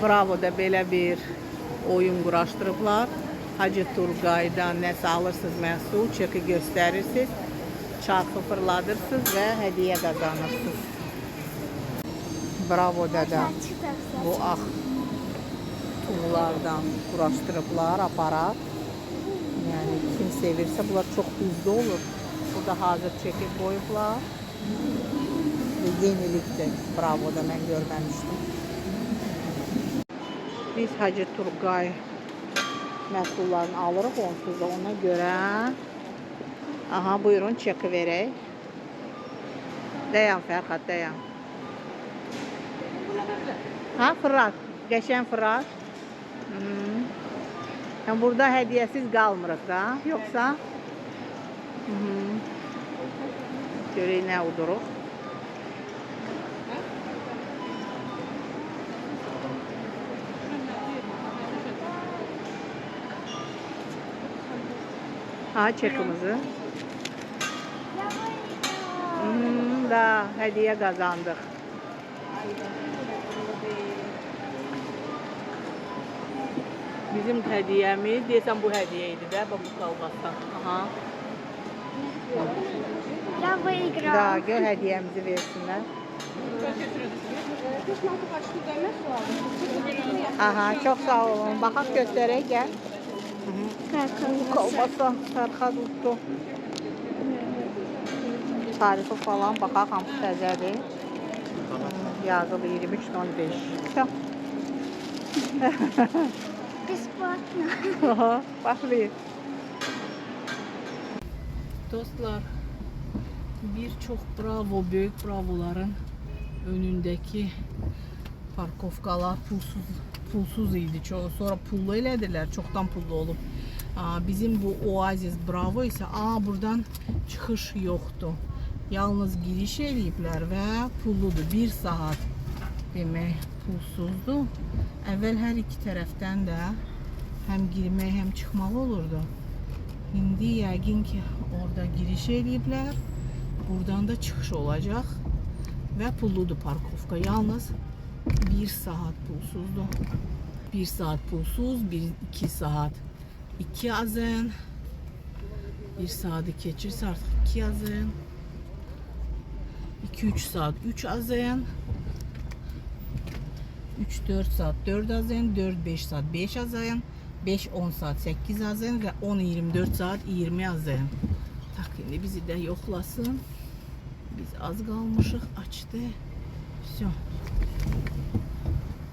Bravo'da belə bir oyun quraşdırıblar. Hacı Turqaydan nəsə alırsınız məhsul, çeki göstərirsiniz, çarxı fırladırsınız və hədiyyə qazanırsınız. Bravo'da da bu ağ tuğlardan quraşdırıblar aparat. Yəni kim sevirsə, bunlar çox düzlü olur. Burada hazır çekib qoyublar. Və yenilikdir. Bravo'da mən görməmişdim. Biz Hacı Turqay məhsullarını alırıq onsuz da ona görə. Aha, buyurun çeki verək. Dayan Fərxad, dayan. Ha, fırat. Qəşən fırat. Yəni burada hədiyyəsiz qalmırıq da, yoxsa? Görək nə uduruq. Ha, çekimizi. Da hediye kazandık. Bizim hediyemiz, deyəsən bu hediyeydi də, bu kalbasa. Aha. Da, gör hediyemizi versinler. Aha, çok sağ olun. Baxaq göstərək, gəl. Bu kalbasa Fərxad utdu. Tarifi falan baxaq, hamısı təzədir. Yazılı 23.05. Çok. Besplatно. Başlayın. Dostlar, birçok bravo, büyük bravoların önündeki parkovkalar pulsuz idi. Sonra pullu elədilər, çoxdan pullu olub. Bizim bu Oasis Bravo ise buradan çıxış yoxdur. Yalnız giriş eləyiblər və pulludur. 1 saat demək pulsuzdur. Əvvəl hər iki tərəfdən də həm girmək, həm çıxmaq olurdu. İndi yəqin ki orada giriş eləyiblər. Buradan da çıxış olacaq və pulludur parkovka. Yalnız 1 saat pulsuzdur. 1 saat pulsuz, 2 saat 2 azın. 1 saati keçirsə artıq 2 azın. 2-3 saat 3 azın. 3-4 saat 4 azın. 4-5 saat 5 azın. 5-10 saat 8 azın və 10-24 saat 20 azın. Tak, indi bizi də yoxlasın. Biz az qalmışıq, açdı. Все.